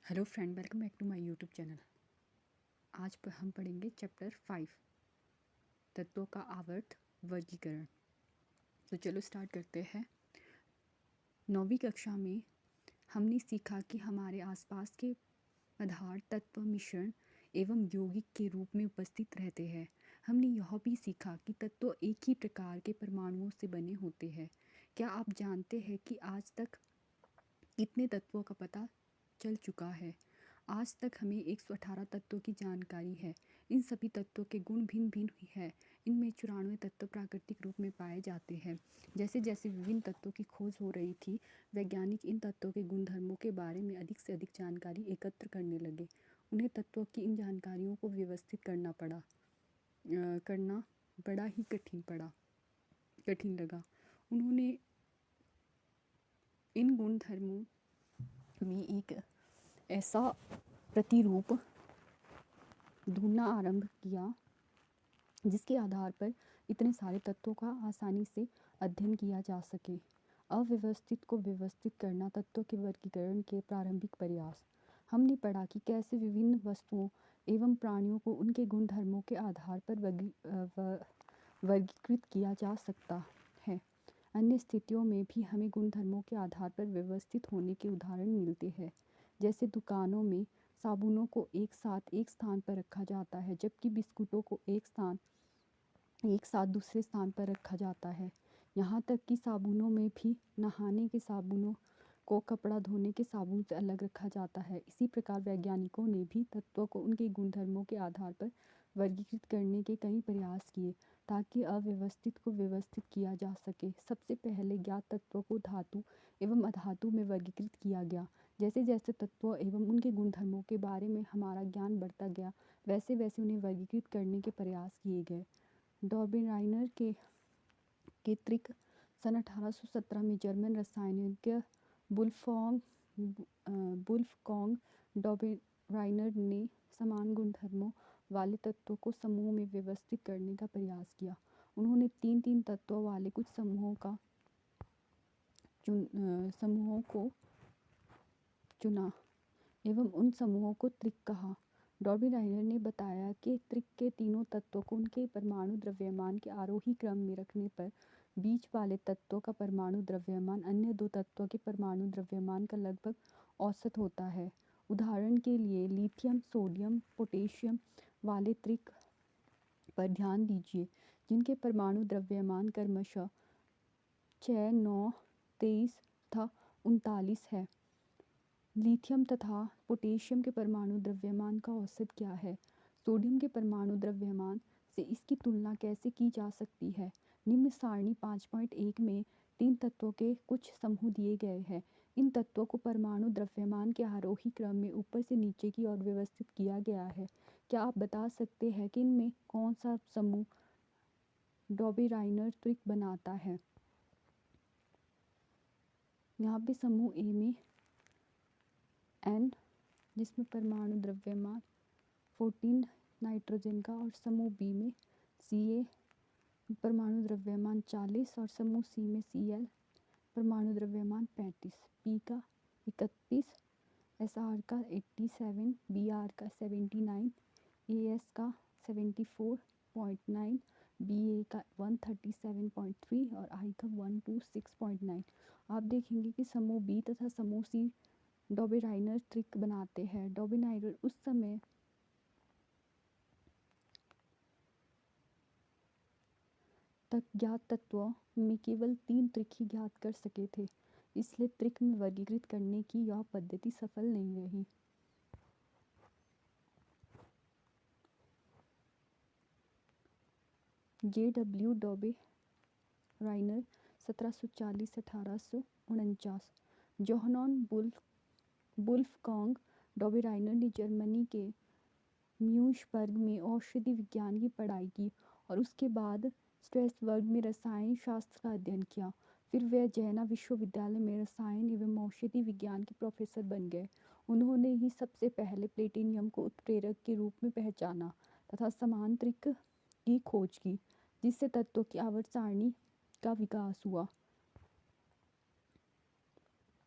Hello friend, welcome back to my YouTube channel. आज पर हम पढ़ेंगे चैप्टर 5 तत्वों का आवर्त वर्गीकरण। तो चलो स्टार्ट करते हैं। 9वीं कक्षा में हमने सीखा कि हमारे आसपास के पदार्थ तत्व मिश्रण एवं यौगिक के रूप में उपस्थित रहते हैं। हमने यह भी सीखा कि तत्व एक ही प्रकार के परमाणुओं से बने होते हैं। क्या आप जानते हैं कि आज तक कितने तत्वों का पता चल चुका है? आज तक हमें 118 तत्वों की जानकारी है। इन सभी तत्वों के गुण भिन्न भिन्न हैं। इनमें 94 तत्व प्राकृतिक रूप में पाए जाते हैं। जैसे जैसे विभिन्न तत्वों की खोज हो रही थी, वैज्ञानिक इन तत्वों के गुणधर्मों के बारे में अधिक से अधिक जानकारी एकत्र करने लगे। उन्हें तत्वों की इन जानकारियों को व्यवस्थित करना बड़ा ही कठिन लगा। उन्होंने इन गुणधर्मों में एक ऐसा प्रतिरूप ढूंढना आरंभ किया जिसके आधार पर इतने सारे तत्वों का आसानी से अध्ययन किया जा सके। अव्यवस्थित को व्यवस्थित करना तत्वों के वर्गीकरण के प्रारंभिक प्रयास। हमने पढ़ा कि कैसे विभिन्न वस्तुओं एवं प्राणियों को उनके गुणधर्मों के आधार पर वर्गीकृत किया जा सकता है। अन्य स्थितियों में भी हमें गुणधर्मों के आधार पर व्यवस्थित होने के उदाहरण मिलते हैं। जैसे दुकानों में साबुनों को एक स्थान पर रखा जाता है, जबकि बिस्कुटों को एक साथ दूसरे स्थान पर रखा जाता है। यहाँ तक कि साबुनों में भी नहाने के साबुनों को कपड़ा धोने के साबुन से अलग रखा जाता है। इसी प्रकार वैज्ञानिकों ने भी तत्वों को उनके गुणधर्मों के आधार पर वर्गीकृत करने के कई प्रयास किए ताकि अव्यवस्थित को व्यवस्थित किया जा सके। सबसे पहले ज्ञात तत्वों को धातु एवं अधातु में वर्गीकृत किया गया। जैसे जैसे तत्वों एवं उनके गुणधर्मों के बारे में हमारा ज्ञान बढ़ता गया, वैसे वैसे उन्हें वर्गीकृत करने के प्रयास किए गए। डॉर्बिनाइनर के त्रिक सन 1817 में जर्मन रसायनज्ञ वुल्फगॉन्ग डॉर्बिनाइनर ने समान गुणधर्मों वाले तत्वों को समूह में व्यवस्थित करने का प्रयास किया। उन्होंने तीन तत्वों वाले कुछ समूहों को चुना एवं उन समूहों को त्रिक कहा। डॉर्बिनाइनर ने बताया कि त्रिक के तीनों तत्वों को उनके परमाणु द्रव्यमान के आरोही क्रम में रखने पर बीच वाले तत्वों का परमाणु द्रव्यमान अन्य दो तत्वों के परमाणु द्रव्यमान का लगभग औसत होता है। उदाहरण के लिए लिथियम, सोडियम, पोटेशियम वाले त्रिक पर ध्यान दीजिए, जिनके परमाणु द्रव्यमान क्रमशः 6, 9, 23 तथा 39 है। लिथियम तथा पोटेशियम के परमाणु द्रव्यमान का औसत क्या है? सोडियम के परमाणु द्रव्यमान से इसकी तुलना कैसे की जा सकती है? निम्न सारणी 5.1 में 3 तत्वों के कुछ समूह दिए गए हैं। इन तत्वों को परमाणु द्रव्यमान के आरोही क्रम में ऊपर से नीचे की ओर व्यवस्थित किया गया है। क्या आप बता सकते हैं कि इनमें कौन सा समूह डॉर्बिनाइनर त्रिक बनाता है? यहाँ पे समूह ए में N, जिसमें परमाणु द्रव्यमान 14 नाइट्रोजन का, और समूह बी में Ca परमाणु द्रव्यमान 40 और समूह सी में Cl परमाणु द्रव्यमान 35, P का 31, Sr का 87, Br का 79, As का 74.9, Ba का 137.3 और I का 126.9। आप देखेंगे कि समूह बी तथा समूह सी डॉर्बिनाइनर त्रिक बनाते हैं। डॉर्बिनाइनर उस समय तक ज्ञात तत्वों में केवल 3 त्रिक ही ज्ञात कर सके थे, इसलिए त्रिक में वर्गीकृत करने की यह पद्धति सफल नहीं रही। J.W. डॉर्बिनाइनर 1740-1849। जोहान वुल्फगांग डॉर्बिनाइनर ने जर्मनी के म्यूनिशबर्ग में औषधि विज्ञान की पढ़ाई की और उसके बाद स्ट्रासबर्ग में रसायन शास्त्र का अध्ययन किया। फिर वे जैना विश्वविद्यालय में रसायन एवं औषधि विज्ञान के प्रोफेसर बन गए। उन्होंने ही सबसे पहले प्लेटिनम को उत्प्रेरक के रूप में पहचाना तथा समान त्रिक की खोज की, जिससे तत्वों की आवर्त सारणी का विकास हुआ।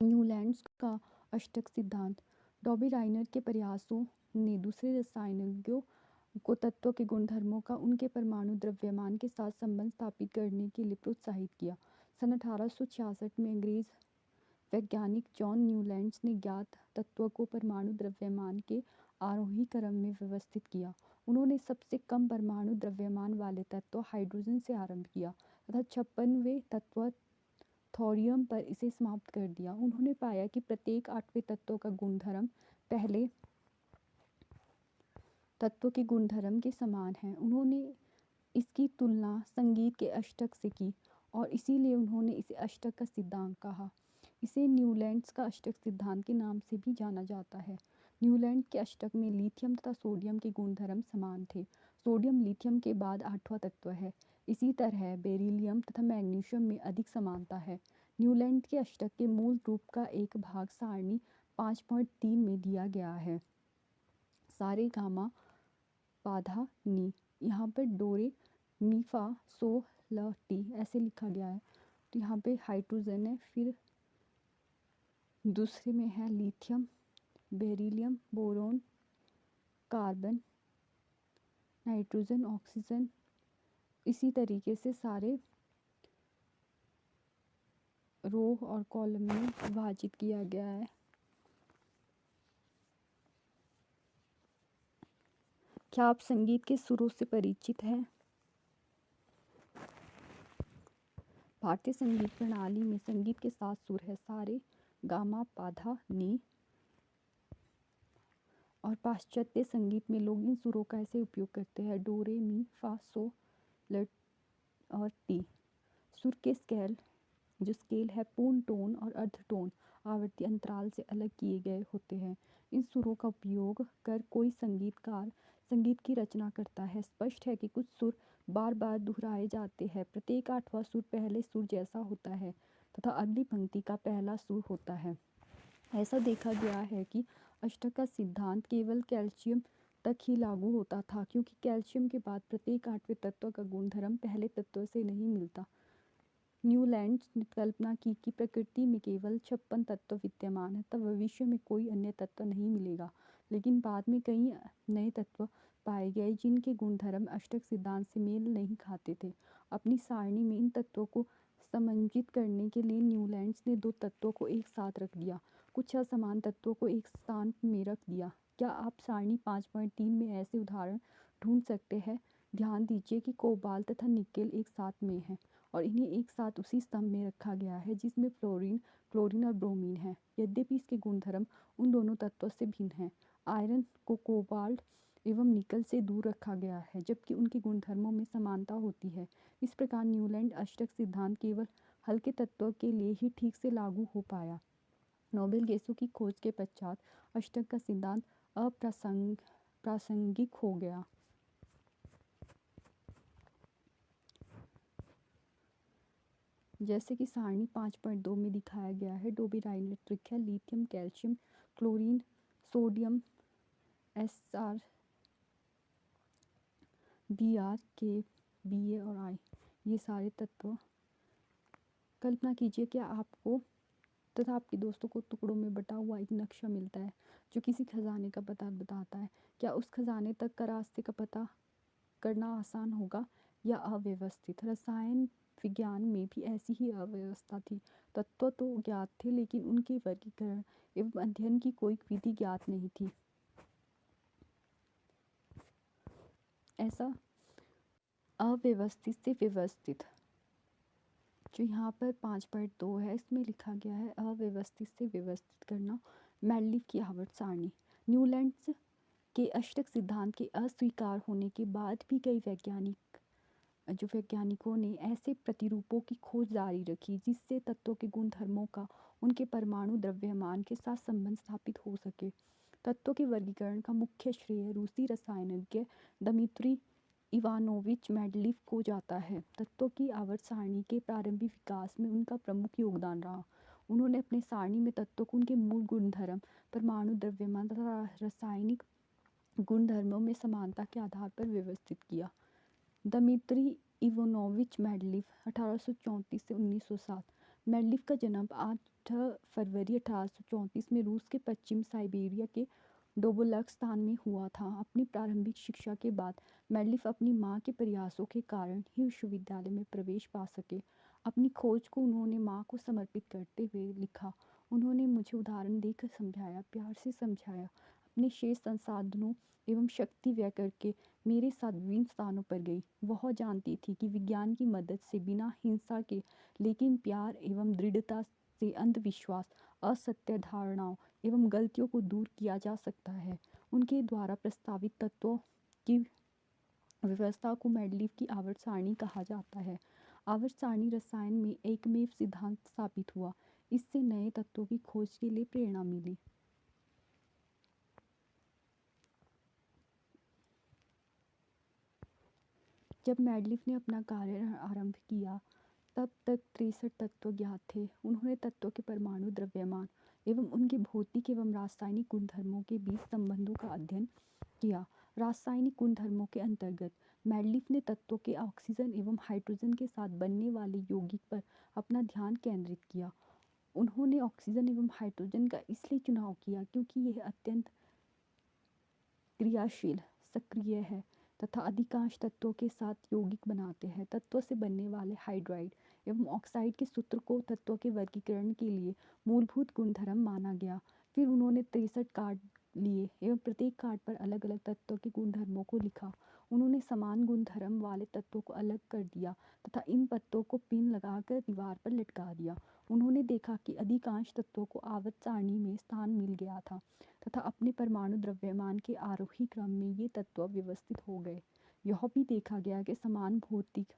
न्यूलैंड्स का अष्टक सिद्धांत। डॉबी राइनर के प्रयासों ने दूसरे रसायनज्ञों को तत्वों के गुणधर्मों का उनके परमाणु द्रव्यमान के साथ संबंध स्थापित करने के लिए प्रोत्साहित किया। सन 1866 में अंग्रेज वैज्ञानिक जॉन न्यूलैंड्स ने ज्ञात तत्वों को परमाणु द्रव्यमान के आरोही क्रम में व्यवस्थित किया। उन्होंने सबसे कम परमाणु द्रव्यमान वाले तत्व हाइड्रोजन से आरंभ किया तथा 56वें तत्व थोरियम पर इसे समाप्त कर दिया। उन्होंने पाया कि प्रत्येक 8वें तत्व का गुणधर्म पहले तत्व के गुणधर्म के समान है। उन्होंने इसकी तुलना संगीत के अष्टक से की और इसीलिए उन्होंने इसे अष्टक का सिद्धांत कहा। इसे न्यूलैंड्स का अष्टक सिद्धांत के नाम से भी जाना जाता है। न्यूलैंड के अष्टक में लिथियम तथा सोडियम के गुणधर्म समान थे। सोडियम लिथियम के बाद 8वां तत्व है। इसी तरह बेरिलियम तथा मैग्नीशियम में अधिक समानता है। न्यूलैंड के अष्टक के मूल रूप का एक भाग सारणी 5.3 में दिया गया है। सारे गामा पाधा नी, यहाँ पर डोरे मी फा सो ल टी ऐसे लिखा गया है। तो यहाँ पे हाइड्रोजन है, फिर दूसरे में है lithium, beryllium, boron, carbon, nitrogen, oxygen. इसी तरीके से सारे रो और कॉलम में विभाजित किया गया है। क्या आप संगीत के सुरों से परिचित हैं? भारतीय संगीत प्रणाली में संगीत के 7 सुर है, सारे, गामा, पाधा, नी। और पाश्चात्य संगीत में लोग इन सुरों का ऐसे उपयोग करते हैं: डो, रे, मी, फा, सो, ल और टी। सुर के स्केल है पूर्ण टोन और अर्ध टोन आवृत्ति अंतराल से अलग किए गए होते हैं। इन सुरों का उपयोग कर कोई संगीतकार संगीत की रचना करता है। स्पष्ट है कि कुछ सुर बार बार दोहराए जाते हैं। प्रत्येक 8वां सुर पहले सुर जैसा होता है तथा अगली पंक्ति का पहला सुर होता है। ऐसा देखा गया है कि अष्टक का सिद्धांत केवल कैल्शियम तक ही लागू होता था, क्योंकि कैल्शियम के बाद प्रत्येक 8वें तत्व का गुणधर्म पहले तत्व से नहीं मिलता। न्यूलैंड्स ने कल्पना की कि प्रकृति में केवल 56 तत्व विद्यमान है, तब भविष्य में कोई अन्य तत्व नहीं मिलेगा। लेकिन बाद में कई नए तत्व पाए गए जिनके गुणधर्म अष्टक सिद्धांत से मेल नहीं खाते थे। अपनी सारणी में इन तत्वों को समंजित करने के लिए न्यूलैंड्स ने 2 तत्वों को एक साथ रख दिया, कुछ असमान तत्वों को एक स्थान में रख दिया। क्या आप सारणी 5.3 में ऐसे उदाहरण ढूंढ सकते हैं? ध्यान दीजिए कि कोबाल्ट तथा निकेल एक साथ में हैं और इन्हें एक साथ उसी स्तंभ में रखा गया है जिसमें क्लोरीन और ब्रोमीन है। यद्यपि इसके गुणधर्म उन दोनों तत्वों से भिन्न हैं। आयरन को कोबाल्ट एवं निकल से दूर रखा गया है, जबकि उनके गुणधर्मों में समानता होती है। इस प्रकार न्यूलैंड अष्टक सिद्धांत केवल हल्के तत्वों के लिए ही ठीक से लागू हो पाया। नोबेल गैसों की खोज के पश्चात अष्टक का सिद्धांत अप्रासंगिक हो गया। जैसे कि सारणी 5.2 में दिखाया गया है, डोबी राइनर ट्रिक है lithium, calcium, chlorine, sodium, SR, BR, K, BA और आई, ये सारे तत्व। कल्पना कीजिए कि आपको तथा आपके दोस्तों को टुकड़ों में बटा हुआ एक नक्शा मिलता है जो किसी खजाने का पता बताता है। क्या उस खजाने तक का रास्ते का पता करना आसान होगा या अव्यवस्थित? रसायन विज्ञान में भी ऐसी ही अव्यवस्था थी। तत्व तो ज्ञात थे, लेकिन उनके वर्गीकरण एवं अध्ययन की कोई विधि ज्ञात नहीं थी। ऐसा अव्यवस्थित से व्यवस्थित, जो यहाँ पर 5.2 है, इसमें लिखा गया है अव्यवस्थित से व्यवस्थित करना, मेंडलीव की आवर्त सारणी। न्यूलैंड्स के अष्टक सिद्धांत के अस्वीकार होने के बाद भी कई वैज्ञानिकों ने ऐसे प्रतिरूपों की खोज जारी रखी जिससे तत्वों के गुणधर्मों का उनके परमाणु द्रव्यमान के साथ संबंध स्थापित हो सके। तत्वों के वर्गीकरण का मुख्य श्रेय रूसी रसायनज्ञ दमित्री इवानोविच मेंडलीव को जाता है। तत्वों की आवर्त सारणी के प्रारंभिक विकास में उनका प्रमुख योगदान रहा। उन्होंने अपने सारणी में तत्वों को उनके मूल गुणधर्म, परमाणु द्रव्यमान तथा रासायनिक गुणधर्मों में समानता के आधार पर व्यवस्थित किया। दमित्री इवानोविच मेंडलीव 1834 से 1907। मेंडलीव का जन्म 8 8 फरवरी 1834 में रूस के पश्चिम साइबेरिया के डोबोलस्तान में हुआ था। अपनी प्रारंभिक शिक्षा के बाद मेडलिफ अपनी मां के प्रयासों के कारण ही विश्वविद्यालय में प्रवेश पा सके। अपनी खोज को उन्होंने मां को समर्पित करते हुए लिखा, उन्होंने मुझे उदाहरण देकर समझाया, प्यार से समझाया, अपने शेष संसाधनों एवं शक्ति व्यय करके मेरे साथ विभिन्न स्थानों पर गई। वह जानती थी कि विज्ञान की मदद से बिना हिंसा के लेकिन प्यार एवं दृढ़ता से अंधविश्वास, असत्य धारणाओं एवं गलतियों को दूर किया जा सकता है। उनके द्वारा प्रस्तावित तत्वों की व्यवस्था को मेडलिफ की आवर्त सारणी कहा जाता है। आवर्त सारणी रसायन में एकमेव सिद्धांत स्थापित हुआ। इससे नए तत्वों की खोज के लिए प्रेरणा मिली। जब मेडलिफ ने अपना कार्य आरंभ किया तब तक 63 तत्व ज्ञात थे। उन्होंने तत्वों के परमाणु द्रव्यमान एवं उनके भौतिक एवं रासायनिक गुणधर्मों के बीच संबंधों का अध्ययन किया। रासायनिक गुणधर्मों के अंतर्गत मेडलिफ ने तत्वों के ऑक्सीजन एवं हाइड्रोजन के साथ बनने वाले यौगिक पर अपना ध्यान केंद्रित किया। उन्होंने ऑक्सीजन एवं हाइड्रोजन का इसलिए चुनाव किया क्योंकि यह अत्यंत क्रियाशील, सक्रिय है तथा अधिकांश तत्वों के साथ यौगिक बनाते हैं। तत्वों से बनने वाले हाइड्राइड एवं ऑक्साइड के सूत्र को तत्वों के वर्गीकरण के लिए मूलभूत गुणधर्म माना गया। फिर उन्होंने 63 कार्ड लिए एवं प्रत्येक कार्ड पर अलग अलग तत्वों के गुणधर्मों को लिखा। उन्होंने समान गुणधर्म वाले तत्वों को अलग कर दिया तथा इन पत्तों को पिन लगाकर दीवार पर लटका दिया। उन्होंने देखा कि अधिकांश तत्वों को आवर्त सारणी में स्थान मिल गया था तथा अपने परमाणु द्रव्यमान के आरोही क्रम में ये तत्व व्यवस्थित हो गए। यह भी देखा गया कि समान भौतिक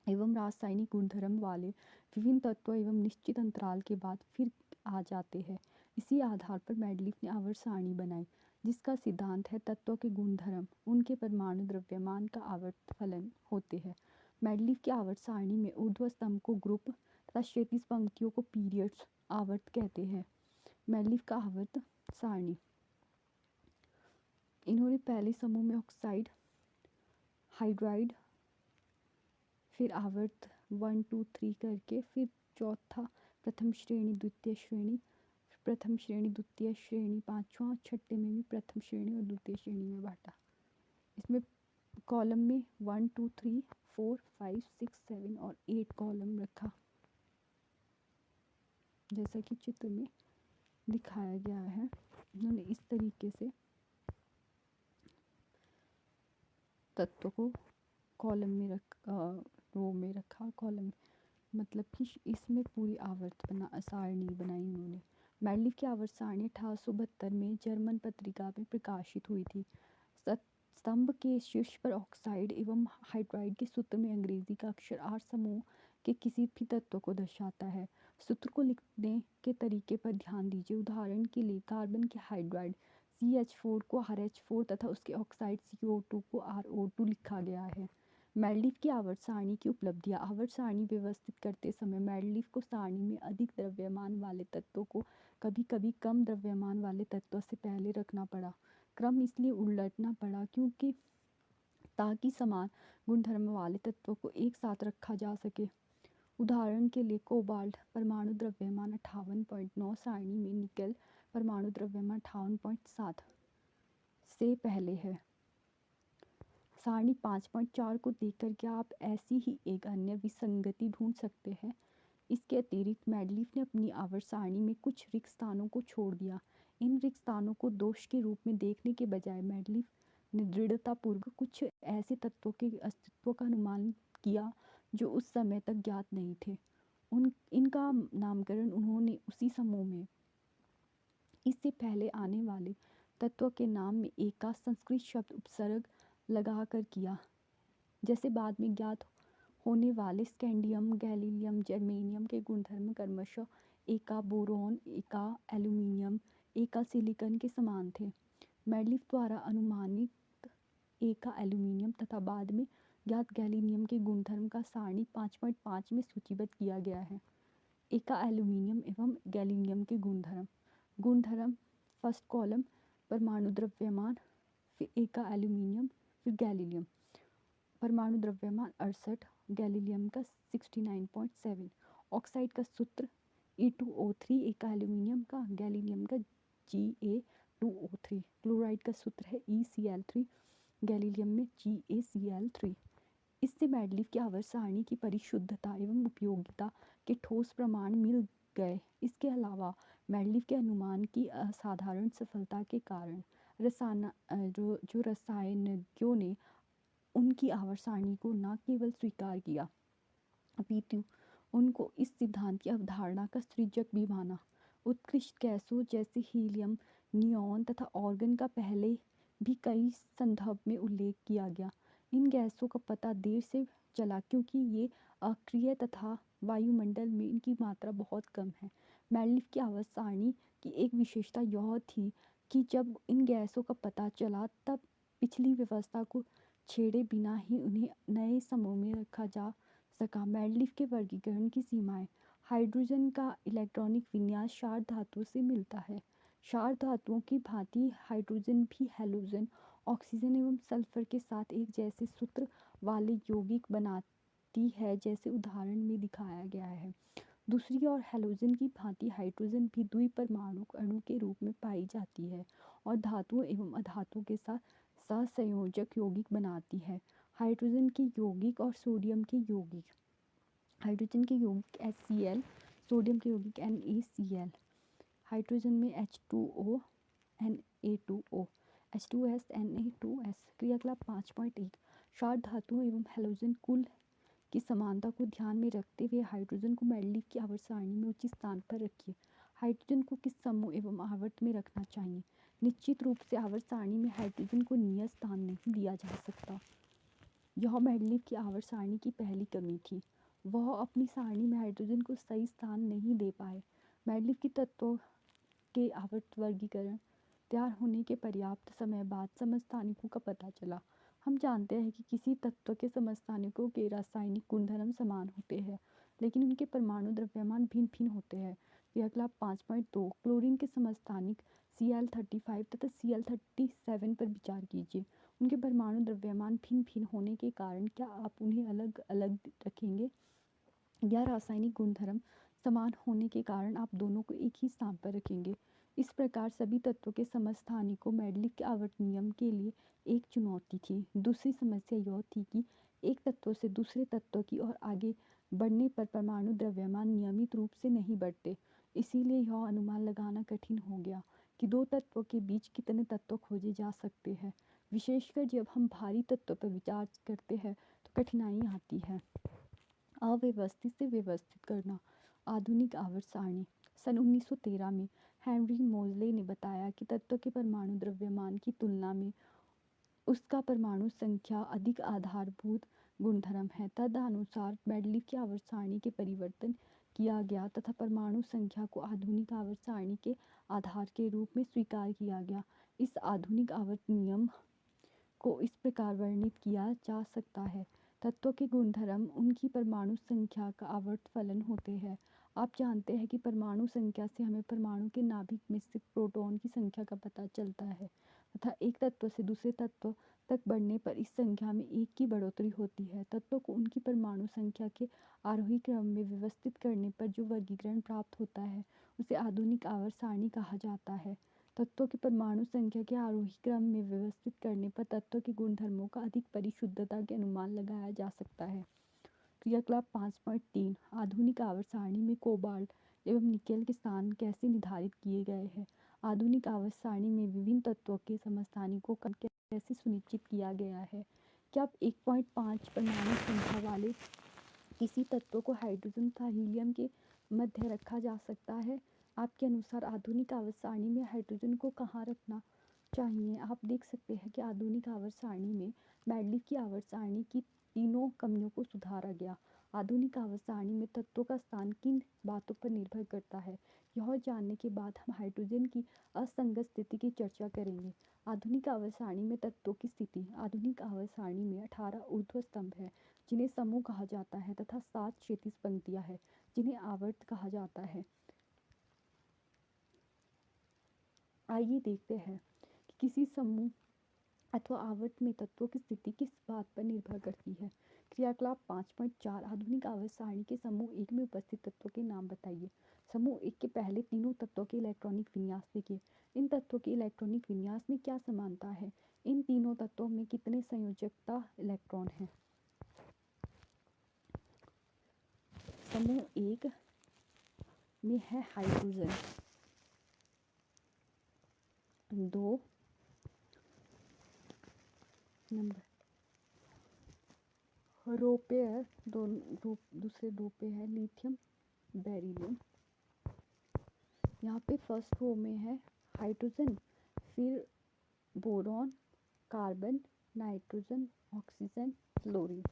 एवं रासायनिक गुणधर्म वाले विभिन्न तत्व एवं निश्चित अंतराल के बाद फिर आ जाते हैं। इसी आधार पर मेडलिफ ने आवर्त सारणी बनाई, जिसका सिद्धांत है तत्वों के गुणधर्म उनके परमाणु द्रव्यमान का आवर्त फलन होते हैं। मेडलिफ की आवर्त सारणी में ऊर्ध्व स्तंभ को ग्रुप तथा क्षैतिज पंक्तियों को पीरियड्स आवर्त कहते हैं। मेडलिफ का आवर्त सारणी, इन्होंने पहले समूह में ऑक्साइड, हाइड्राइड, फिर आवर्त 1 2 3 करके, फिर चौथा प्रथम श्रेणी, द्वितीय श्रेणी, प्रथम श्रेणी, द्वितीय श्रेणी, पांचवा, छठे में भी प्रथम श्रेणी और द्वितीय श्रेणी में बांटा। इसमें कॉलम में 1 2 3 4 5 6 7 और 8 कॉलम रखा, जैसा कि चित्र में दिखाया गया है। उन्होंने इस तरीके से तत्व को कॉलम में रो में रखा। कॉलम मतलब कि इसमें पूरी आवर्त सारणी बनाई उन्होंने। मेडलिफ की आवर्त सारणी 1872 में जर्मन पत्रिका में प्रकाशित हुई थी। स्तंभ के शीर्ष पर ऑक्साइड एवं हाइड्राइड के सूत्र में अंग्रेजी का अक्षर आर समूह के किसी भी तत्व को दर्शाता है। सूत्र को लिखने के तरीके पर ध्यान दीजिए। उदाहरण के लिए कार्बन के हाइड्राइड CH4 को RH4 तथा उसके ऑक्साइड CO2 को RO2 लिखा गया है। मेडलिफ की आवर्त सारणी की उपलब्धियां। आवर्त सारणी व्यवस्थित करते समय मेडलिफ को सारणी में अधिक द्रव्यमान वाले तत्वों को कभी कभी कम द्रव्यमान वाले तत्वों से पहले रखना पड़ा। क्रम इसलिए उलटना पड़ा क्योंकि ताकि समान गुणधर्म वाले तत्वों को एक साथ रखा जा सके। उदाहरण के लिए कोबाल्ट परमाणु द्रव्यमान 58.9 सारणी में निकेल परमाणु द्रव्यमान 58.7 से पहले है। सारणी 5.4 को देख करके आप ऐसी ही एक अन्य विसंगति ढूंढ सकते हैं। इसके अतिरिक्त मेडलिफ ने अपनी आवर्त सारणी में कुछ रिक्त स्थानों को छोड़ दिया। इन रिक्त स्थानों को दोष के रूप में देखने के बजाय मेडलिफ ने दृढ़तापूर्वक कुछ ऐसे तत्वों के अस्तित्व का अनुमान किया जो उस समय तक ज्ञात नहीं थे। इनका नामकरण उन्होंने उसी समूह में इससे पहले आने वाले तत्व के नाम में एक का संस्कृत शब्द उपसर्ग लगाकर किया, जैसे बाद में ज्ञात होने वाले स्कैंडियम, गैलीलियम, जर्मेनियम के गुणधर्म क्रमशः एका बोरोन, एका एल्यूमिनियम, एका सिलिकॉन के समान थे। मेडलिफ द्वारा अनुमानित एका एल्यूमिनियम तथा बाद में ज्ञात गैलीलियम के गुणधर्म का सारणी 5.5 में सूचीबद्ध किया गया है। एका एल्यूमिनियम एवं गैलीलियम के गुणधर्म फर्स्ट कॉलम परमाणु द्रव्यमान, फिर एका एल्यूमिनियम, फिर गैलीलियम परमाणु द्रव्यमान 68, गैलीलियम का 69.7। ऑक्साइड का सूत्र E2O3 एक एल्यूमिनियम का, गैलीनियम का Ga2O3, क्लोराइड का सूत्र है ECl3, गैलीलियम में GaCl3। इससे मैडलिफ की आवर्त सारणी की परिशुद्धता एवं उपयोगिता के ठोस प्रमाण मिल गए। इसके अलावा मैडलिफ के अनुमान की असाधारण सफलता के कारण रसायनज्ञों ने उनकी आवर्त सारणी को न केवल स्वीकार किया अपितु उनको इस सिद्धांत की अवधारणा का सृजक भी माना। उत्कृष्ट गैसों जैसे हीलियम, नियॉन तथा ऑर्गन का पहले भी कई संदर्भ में उल्लेख किया गया। इन गैसों का पता देर से चला क्योंकि ये अक्रिय तथा वायुमंडल में इनकी मात्रा बहुत कम है। मैडलिफ की आवर्त सारणी की एक विशेषता यह थी कि जब इन गैसों का पता चला तब पिछली व्यवस्था को छेड़े बिना ही उन्हें नए समूह में रखा जा सका। मैडलिफ के वर्गीकरण की सीमाएं। हाइड्रोजन का इलेक्ट्रॉनिक विन्यास क्षार धातुओं से मिलता है। क्षार धातुओं की भांति हाइड्रोजन भी हैलोजन, ऑक्सीजन एवं सल्फर के साथ एक जैसे सूत्र वाले यौगिक बनाती है, जैसे उदाहरण में दिखाया गया है। दूसरी ओर हैलोजन की भांति हाइड्रोजन भी द्विपरमाणु अणु के रूप में पाई जाती है और धातुओं एवं अधातुओं के साथ सहसंयोजक यौगिक बनाती है। हाइड्रोजन के यौगिक और सोडियम के यौगिक। हाइड्रोजन के यौगिक HCl, सोडियम के यौगिक NaCl। हाइड्रोजन में H2O, Na2O, H2S, Na2S। क्रियाकलाप 5.1 क्षार धातुओं एवं हैलोजन कुल की समानता को ध्यान में रखते हुए हाइड्रोजन को मैडलिफ की आवर्त सारणी में उचित स्थान पर रखिए। हाइड्रोजन को किस समूह एवं आवर्त में रखना चाहिए? निश्चित रूप से आवर्त सारणी में हाइड्रोजन को नियत स्थान नहीं दिया जा सकता। यह मैडलिफ की आवर्त सारणी की पहली कमी थी। वह अपनी सारणी में हाइड्रोजन को सही स्थान नहीं दे पाए। मैडलिफ की तत्वों के आवर्त वर्गीकरण तैयार होने के पर्याप्त समय बाद समस्थानिकों का पता चला। हम जानते हैं कि किसी तत्व के समस्थानिकों के रासायनिक गुणधर्म समान होते हैं, लेकिन उनके परमाणु द्रव्यमान भिन्न भिन्न होते हैं। क्रियाकलाप 5.2 क्लोरीन के समस्थानिक Cl35 तथा Cl37 पर विचार कीजिए। उनके परमाणु द्रव्यमान भिन्न भिन्न होने के कारण क्या आप उन्हें अलग अलग रखेंगे, या रासायनिक गुणधर्म समान होने के कारण आप दोनों को एक ही स्थान पर रखेंगे? इस प्रकार सभी तत्वों के समस्थानिकों मैडलिफ के आवर्त नियम के लिए एक चुनौती थी। दूसरी समस्या यह थी कि एक तत्व से दूसरे तत्व की ओर आगे बढ़ने पर परमाणु द्रव्यमान नियमित रूप से नहीं बढ़ते। इसीलिए यह अनुमान लगाना कठिन हो गया कि दो तत्वों के बीच कितने तत्व खोजे जा सकते हैं। विशेषकर जब हम भारी तत्वों पर विचार करते हैं तो कठिनाई आती है। अव्यवस्थित से व्यवस्थित करना। आधुनिक आवर्त सारणी। सन 1913 में हेनरी मोजले ने बताया कि तत्व के परमाणु द्रव्यमान की तुलना में उसका परमाणु संख्या अधिक आधारभूत गुणधर्म है। तदनुसार मैडलिफ की आवर्त सारणी के परिवर्तन किया गया तथा परमाणु संख्या को आधुनिक आवर्त सारणी के आधार के रूप में स्वीकार किया गया। इस आधुनिक आवर्त नियम को इस प्रकार वर्णित किया जा सकता है। तत्वों के गुणधर्म उनकी परमाणु संख्या का आवर्त फलन होते हैं। आप जानते हैं कि परमाणु संख्या से हमें परमाणु के नाभिक में स्थित प्रोटॉन की संख्या का पता चलता है तथा एक तत्व से दूसरे तत्व तक बढ़ने पर इस संख्या में 1 की बढ़ोतरी होती है। तत्वों को उनकी परमाणु संख्या के आरोही क्रम में व्यवस्थित करने पर जो वर्गीकरण प्राप्त होता है उसे आधुनिक आवर्त सारणी कहा जाता है। तत्वों की परमाणु संख्या के आरोही क्रम में व्यवस्थित करने पर तत्वों के गुणधर्मों का अधिक परिशुद्धता के अनुमान लगाया जा सकता है। क्रियाकलाप 5.3 आधुनिक आवर्त सारणी में कोबाल्ट एवं निकेल के स्थान कैसे निर्धारित किए गए हैं? आधुनिक आवर्त सारणी में विभिन्न तत्वों के समस्थानिकों का कैसे सुनिश्चित किया गया है? क्या 1.5 परमाणु संख्या वाले किसी तत्व को हाइड्रोजन तथा हीलियम के मध्य रखा जा सकता है? आपके अनुसार आधुनिक आवर्त सारणी में हाइड्रोजन को कहाँ रखना चाहिए? आप देख सकते हैं कि आधुनिक आवर्त सारणी में मैडलिफ की आवर्त सारणी की तीनों कमियों को सुधारा गया। आधुनिक आवर्त सारणी में तत्वों का स्थान किन बातों पर निर्भर करता है, यह जानने के बाद हम हाइड्रोजन की असंगत स्थिति की चर्चा करेंगे। आधुनिक आवर्त सारणी में तत्वों की स्थिति। आधुनिक आवर्त सारणी में 18 ऊर्ध्व स्तंभ है जिन्हें समूह कहा जाता है तथा 7 क्षैतिज पंक्तियां हैं जिन्हें आवर्त कहा जाता है। आइए देखते हैं कि किसी समूह अथवा आवर्त में तत्वों की स्थिति किस बात पर निर्भर करती है। क्रियाकलाप 5.4 आधुनिक आवर्त सारणी के समूह एक में उपस्थित तत्वों के नाम बताइए। समूह एक के पहले तीनों तत्वों के इलेक्ट्रॉनिक विन्यास लिखिए। इन तत्वों के इलेक्ट्रॉनिक विन्यास में क्या समानता है? इन तीनों तत्वों में कितने संयोजकता इलेक्ट्रॉन हैं? समूह एक में है हाइड्रोजन, 2 नंबर रो पे है, दूसरे रो पे है लिथियम बेरिलियम। यहाँ पे फर्स्ट रो में है हाइड्रोजन, फिर boron, carbon, nitrogen, oxygen, fluorine.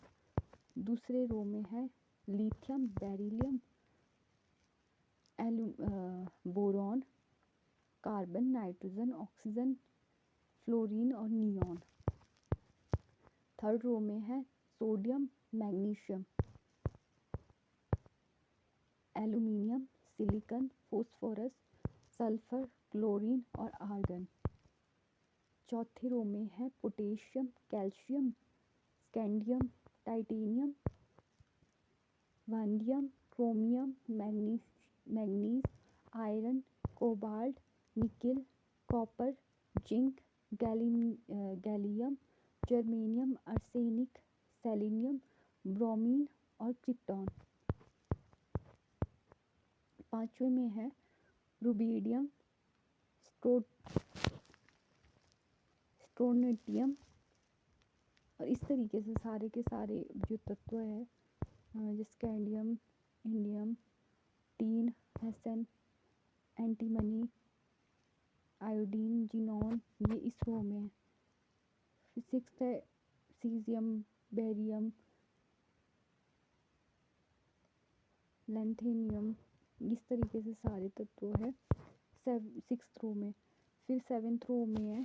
दूसरे रो में है lithium beryllium, boron, carbon, nitrogen, oxygen, fluorine और नियॉन। थर्ड रो में है sodium, magnesium, aluminium, silicon, phosphorus, sulphur, chlorine और आर्गन। चौथे रो में है potassium, calcium, scandium, titanium, vanadium, chromium, manganese, iron, cobalt, nickel, copper, zinc, gallium, germanium, arsenic, selenium, bromine और krypton. पांचवें में है रुबिडियम, स्ट्रोंटियम। और इस तरीके से सारे के सारे जो तत्व है, जैसे स्कैंडियम, इंडियम, टीन, हेसन, एंटीमनी, आयोडीन, जिनॉन, ये इस रो में है। फिर सिक्स्थ है सीजियम, बेरियम, लैंथेनियम। इस तरीके से सारे तत्व है सिक्स्थ रो में। फिर सेवेंथ रो में है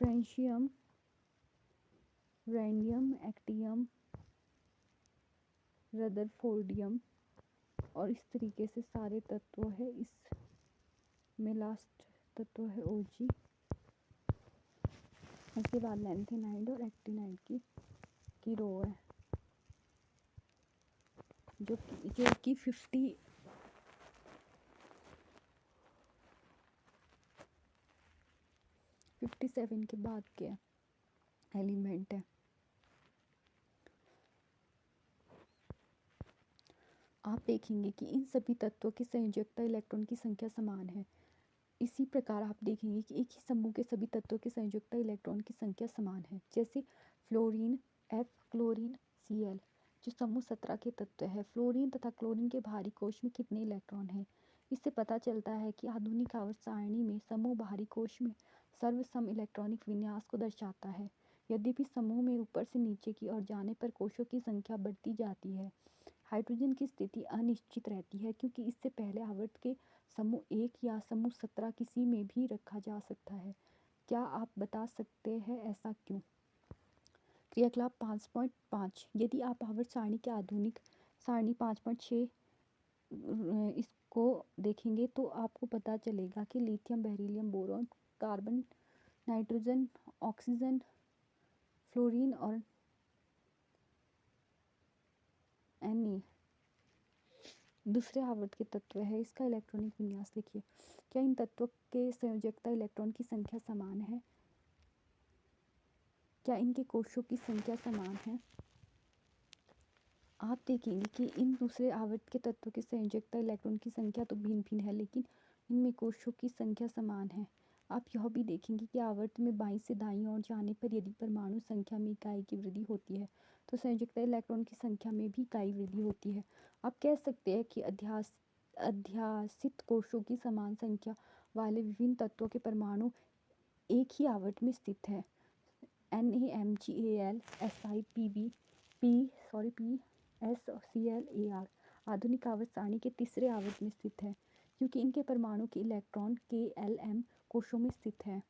फ्रेंशियम, रैंडियम, एक्टियम, रदरफोर्डियम और इस तरीके से सारे तत्व है। इसमें लास्ट तत्व है ओजी। उसके बाद लैंथेनाइड और एक्टिनाइड की रो है, जो कि 57 के बाद के एलिमेंट है। आप देखेंगे कि इन सभी तत्वों की संयोजकता इलेक्ट्रॉन की संख्या समान है। इसी प्रकार आप देखेंगे कि एक ही समूह के सभी तत्वों की संयोजकता इलेक्ट्रॉन की संख्या समान है। जैसे फ्लोरीन F, क्लोरीन Cl, जो समूह 17 के तत्व है। फ्लोरीन तथा क्लोरीन के बाहरी कोश में कितने इलेक्ट्रॉन हैं? इससे पता चलता है कि आधुनिक आवर्त सारणी में समूह बाहरी कोश में सर्वसम इलेक्ट्रॉनिक विन्यास को दर्शाता है। यद्यपि समूह में ऊपर से नीचे की ओर जाने पर कोशों की संख्या बढ़ती जाती है। हाइड्रोजन की स्थिति अनिश्चित रहती है, क्योंकि इससे पहले आवर्त के समूह 1 या समूह 17 किसी में भी रखा जा सकता है। क्या आप बता सकते हैं ऐसा क्यों? क्रियाकलाप 5.5 यदि आप आवर्त सारणी के आधुनिक सारणी 5.6 इसको देखेंगे तो आपको पता चलेगा कि lithium, beryllium, boron, carbon, nitrogen, oxygen, fluorine और Na दूसरे आवर्त के तत्व है। इसका इलेक्ट्रॉनिक विन्यास लिखिए। क्या इन तत्वों के संयोजकता इलेक्ट्रॉन की संख्या समान है? क्या इनके कोशों की संख्या समान है? आप देखेंगे कि इन दूसरे आवर्त के तत्वों की संयोजकता इलेक्ट्रॉन की संख्या तो भिन्न भिन्न है, लेकिन इनमें कोशों की संख्या समान है। आप यह भी देखेंगे कि आवर्त में बाईं से दाईं ओर जाने पर यदि परमाणु संख्या में इकाई की वृद्धि होती है तो संयोजकता इलेक्ट्रॉन की संख्या में भी इकाई वृद्धि होती है। आप कह सकते हैं कि अध्यासित कोशों की समान संख्या वाले विभिन्न तत्वों के परमाणु एक ही आवर्त में स्थित है। NaMgAl, Si, PsClAr आधुनिक आवर्त सारणी के तीसरे आवर्त में स्थित है, क्योंकि इनके परमाणु के इलेक्ट्रॉन Klm कोशों में स्थित है।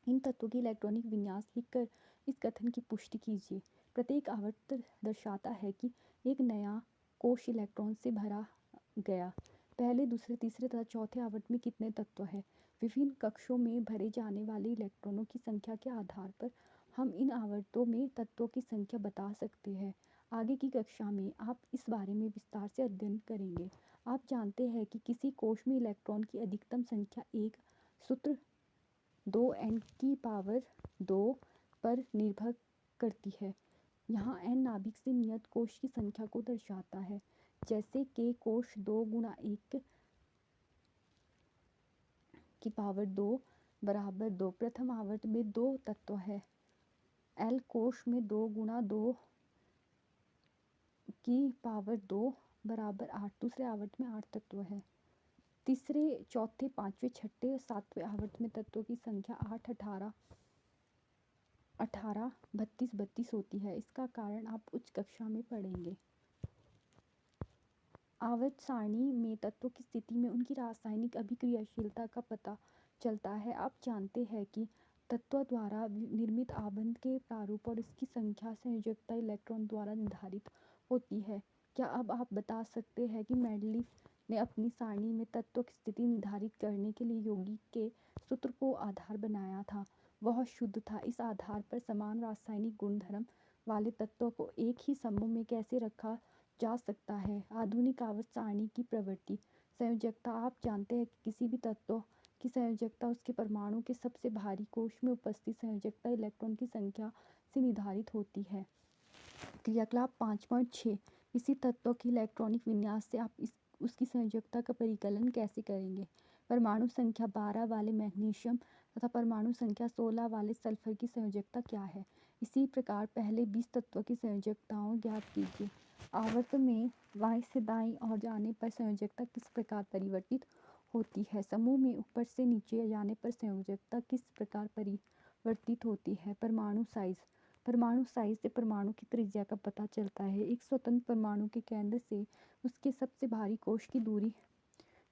इन तत्वों की इलेक्ट्रॉनिक विन्यास लिखकर इस कथन की पुष्टि कीजिए। प्रत्येक आवर्त दर्शाता है कि एक नया कोश इलेक्ट्रॉन से भरा गया। पहले, दूसरे, तीसरे तथा चौथे आवर्त में कितने तत्व हैं? विभिन्न कक्षों में भरे जाने वाले इलेक्ट्रॉनों की संख्या के आधार पर हम इन आवर्तों में तत्वों की संख्या बता सकते हैं। आगे की कक्षा में आप इस बारे में विस्तार से अध्ययन करेंगे। आप जानते हैं कि किसी कोश में इलेक्ट्रॉन की अधिकतम संख्या एक सूत्र 2n⁻² पर निर्भर करती है। यहाँ n नाभिक से नियत कोश की संख्या को दर्शाता है, जैसे k कोश 2 × 1⁻² बराबर 2। प्रथम आवर्त में 2 तत्व है। L कोश में 2 × 2⁻² बराबर 8। दूसरे आवर्त में 8 तत्व है। तीसरे, चौथे, पाँचवें, छठे और सातवें आवर्त में तत्वों की संख्या 8, 18, 32, 32 होती है। इसका कारण आप उच्च कक्षा में पढ़ेंगे। आवर्त सारणी में तत्वों की स्थिति में उनकी रासायनिक अभिक्रियाशीलता का पता चलता है। आप जानते हैं कि तत्व द्वारा निर्मित आबंध के प्रारूप और इसकी संख्या संयोजकता इलेक्ट्रॉन द्वारा निर्धारित होती है। क्या अब आप बता सकते हैं कि मेंडलीफ ने अपनी सारणी में तत्वों की स्थिति निर्धारित करने के लिए यौगिक के सूत्र को आधार बनाया था? वह शुद्ध था। इस आधार पर समान रासायनिक गुणधर्म वाले तत्वों को एक ही समूह में कैसे रखा जा सकता है? आधुनिक आवर्त सारणी की प्रवृत्ति। संयोजकता। आप जानते हैं कि किसी भी तत्व की संयोजकता उसके परमाणु के सबसे भारी कोश में उपस्थित संयोजकता इलेक्ट्रॉन की संख्या से निर्धारित होती है। क्रियाकलाप 5.6 किसी तत्व के इलेक्ट्रॉनिक विन्यास से आप उसकी संयोजकता का परिकलन कैसे करेंगे? परमाणु संख्या 12 वाले मैग्नीशियम तथा परमाणु संख्या 16 वाले सल्फर की संयोजकता क्या है? इसी प्रकार पहले 20 तत्वों की संयोजकताओं ज्ञात कीजिए। आवर्त में बाएं से दाईं ओर जाने पर संयोजकता किस प्रकार परिवर्तित होती है? समूह में ऊपर से नीचे जाने पर संयोजकता किस प्रकार परिवर्तित होती है? परमाणु साइज। परमाणु साइज से परमाणु की त्रिज्या का पता चलता है। एक स्वतंत्र परमाणु के केंद्र से उसके सबसे भारी कोश की दूरी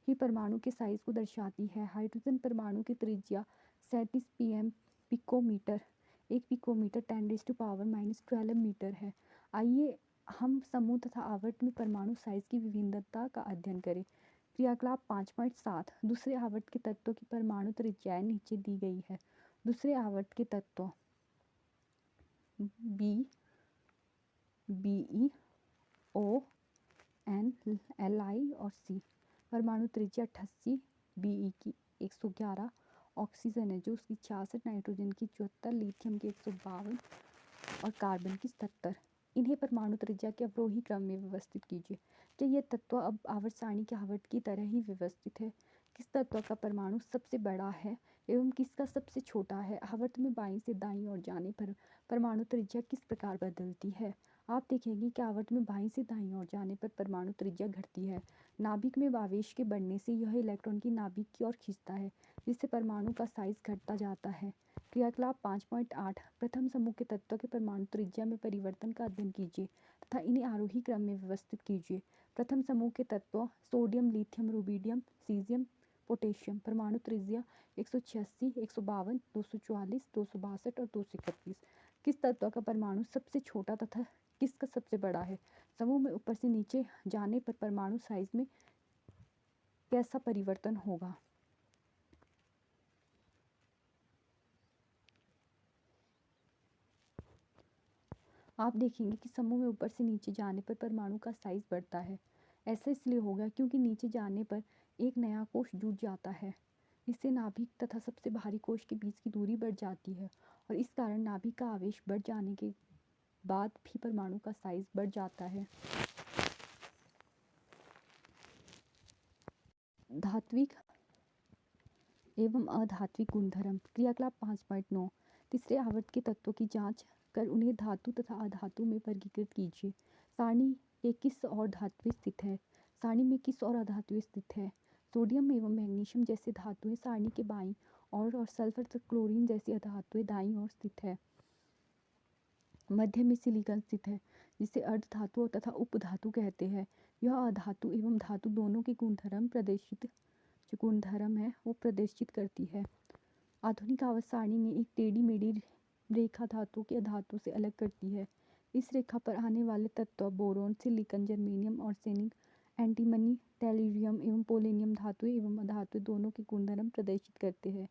ही परमाणु के साइज को दर्शाती है। हाइड्रोजन परमाणु की त्रिज्या 37 pm पिकोमीटर, 1 पिकोमीटर 10⁻⁻12 मीटर है। आइए हम समूह तथा आवर्त में परमाणु साइज की विभिन्नता का अध्ययन करें। क्रियाकलाप 5.7 दूसरे आवर्त के तत्वों की परमाणु त्रिज्याएं नीचे दी गई है। दूसरे आवर्त के तत्व B, Be, O, N, Li और C। परमाणु त्रिज्या 88, Be की 111, ऑक्सीजन है जो उसकी 66, नाइट्रोजन की 74, लिथियम की 152 और कार्बन की 77। इन्हें परमाणु त्रिज्या के अवरोही क्रम में व्यवस्थित कीजिए। क्या ये तत्व अब आवर्त सारणी के आवर्त की तरह ही व्यवस्थित है? किस तत्व का परमाणु सबसे बड़ा है एवं किसका सबसे छोटा है? आवर्त में बाईं से दाईं ओर जाने पर परमाणु त्रिज्या किस प्रकार बदलती है? आप देखेंगे कि आवर्त में बाईं से दाईं ओर जाने पर परमाणु त्रिज्या घटती है। नाभिक में आवेश के बढ़ने से यह इलेक्ट्रॉन की नाभिक की ओर खींचता है, जिससे परमाणु का साइज घटता जाता है। क्रियाकलाप 5.8 प्रथम समूह के तत्वों के परमाणु त्रिज्या में परिवर्तन का अध्ययन कीजिए तथा इन्हें आरोही क्रम में व्यवस्थित कीजिए। प्रथम समूह के तत्व sodium, lithium, rubidium, caesium, potassium. परमाणु त्रिज्या 186, 152, 244, 262 और 231। किस तत्व का परमाणु सबसे छोटा तथा किसका सबसे बड़ा है? समूह में ऊपर से नीचे जाने पर परमाणु साइज में कैसा परिवर्तन होगा? आप देखेंगे कि समूह में ऊपर से नीचे जाने पर परमाणु का साइज बढ़ता है। ऐसा इसलिए होगा क्योंकि नीचे जाने पर एक नया कोश जुड़ जाता है। इससे नाभिक तथा सबसे भारी कोश के बीच की दूरी बढ़ जाती है और इस कारण नाभिक का आवेश बढ़ जाने के बाद भी परमाणु का साइज बढ़ जाता है। धात्विक एवं अधात्विक गुणधर्म। क्रियाकलाप 5.9 तीसरे आवर्त के तत्वों की जांच कर उन्हें धातु तथा अधातु में वर्गीकृत कीजिए। सारणी के किस और धातुएं स्थित है? सारणी में किस और अधातुएं स्थित है? सोडियम एवं मैग्नीशियम जैसे धातुएं सारणी के बाईं और सल्फर तथा क्लोरीन जैसी अधातुएं दाईं ओर स्थित है। मध्य में सिलिकॉन स्थित है, जिसे अर्धधातु तथा उपधातु कहते हैं। यह अधातु एवं धातु दोनों के गुणधर्म है वो प्रदर्शित करती है। आधुनिक आवर्त सारणी में एक टेढ़ी मेढ़ी रेखा धातु के अधातु से अलग करती है। इस रेखा पर आने वाले तत्व boron, silicon, germanium, arsenic, antimony, tellurium एवं पोलोनियम धातुएं एवं अधातुएं दोनों के गुणधर्म प्रदर्शित करते हैं,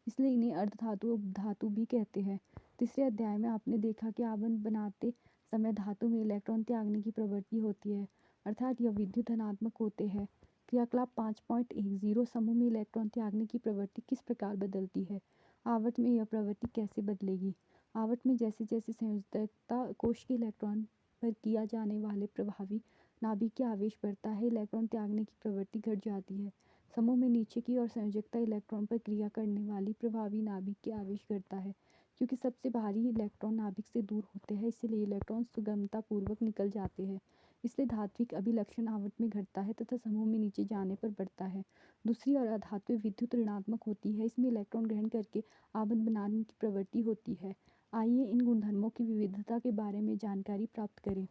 इसलिए इन्हें अर्धधातु उपधातु भी कहते हैं। तीसरे अध्याय में आपने देखा कि आबंध बनाते समय धातु में इलेक्ट्रॉन त्यागने की प्रवृत्ति होती है, अर्थात यह विद्युत धनात्मक होते हैं। क्रियाकलाप 5.10 समूह में इलेक्ट्रॉन त्यागने की प्रवृत्ति किस प्रकार बदलती है? आवर्त में यह प्रवृत्ति कैसे बदलेगी? आवर्त में जैसे जैसे संयोजकता कोश के इलेक्ट्रॉन पर किया जाने वाले प्रभावी नाभिक के आवेश बढ़ता है, इलेक्ट्रॉन त्यागने की प्रवृत्ति घट जाती है। समूह में नीचे की ओर संयोजकता इलेक्ट्रॉन पर क्रिया करने वाली प्रभावी नाभिक के आवेश घटता है। क्योंकि सबसे भारी इलेक्ट्रॉन नाभिक से दूर होते हैं, इसलिए इलेक्ट्रॉन सुगमता पूर्वक निकल जाते हैं। इसलिए धात्विक अभिलक्षण आवर्त में घटता है तथा समूह में नीचे जाने पर बढ़ता है। दूसरी ओर अधात्विक विद्युत ऋणात्मक होती है, इसमें इलेक्ट्रॉन ग्रहण करके आबंध बनाने की प्रवृत्ति होती है। आइए इन गुणधर्मों की विविधता के बारे में जानकारी प्राप्त करें।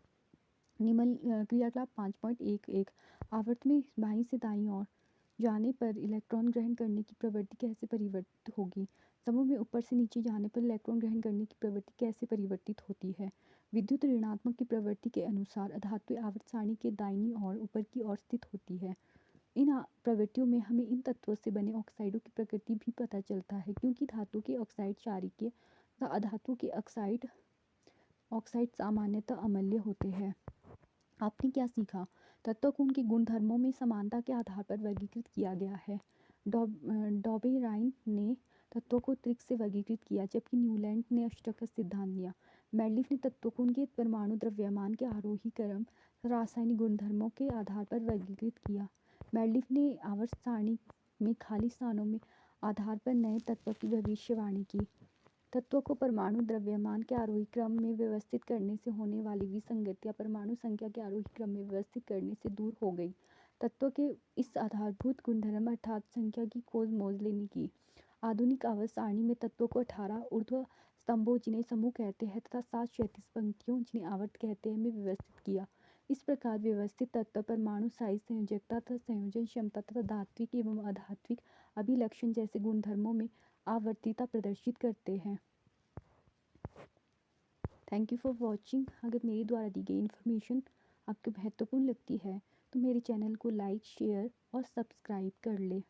निम्न क्रियाकलाप 5.11 आवर्त में बाईं से दाईं ओर जाने पर इलेक्ट्रॉन ग्रहण करने की प्रवृत्ति कैसे परिवर्तित होगी? समूह में ऊपर से नीचे जाने पर इलेक्ट्रॉन ग्रहण करने की प्रवृत्ति कैसे परिवर्तित होती है? विद्युत ऋणात्मक की प्रवृत्ति के अनुसार अधात्विक आवर्त सारणी के दाहिनी ओर ऊपर की ओर स्थित होती है। इन प्रवृत्तियों में हमें इन तत्वों से बने ऑक्साइडों की प्रकृति भी पता चलता है, क्योंकि धातु के ऑक्साइड क्षारीय तथा अधातु के ऑक्साइड सामान्यतः अम्लीय होते हैं। आपने क्या सीखा? तत्वों को उनके गुणधर्मों में समानता के आधार पर वर्गीकृत किया गया है। डॉबेराइन ने तत्वों को त्रिक से वर्गीकृत किया, जबकि न्यूलैंड ने अष्टक का सिद्धांत दिया। मैंडलीफ ने तत्वों को उनके परमाणु द्रव्यमान के आरोही क्रम रासायनिक गुणधर्मों के आधार पर वर्गीकृत किया। मैंडलीफ ने आवर्त सारणी में खाली स्थानों में आधार पर नए तत्व की भविष्यवाणी की। तत्वों को परमाणु द्रव्यमान के आरोही क्रम में व्यवस्थित करने से होने वाली विसंगतियां परमाणु संख्या के आरोही क्रम में व्यवस्थित करने से दूर हो गई। तत्वों के इस आधारभूत गुणधर्म अर्थात संख्या की खोज मोजले ने की। आधुनिक आवर्त सारणी में तत्वों को 18 ऊर्ध्व स्तंभों, जिन्हें समूह कहते हैं, तथा 7 क्षैतिज पंक्तियों, जिन्हें आवर्त कहते हैं, में व्यवस्थित किया। इस प्रकार व्यवस्थित तत्व परमाणु साइज, संयोजकता तथा संयोजन क्षमता तथा धात्विक एवं अधात्विक अभिलक्षण जैसे गुणधर्मों में आवर्तीयता प्रदर्शित करते हैं। Thank you for watching. अगर मेरे द्वारा दी गई इन्फॉर्मेशन आपको महत्वपूर्ण लगती है तो मेरे चैनल को लाइक, शेयर और सब्सक्राइब कर ले।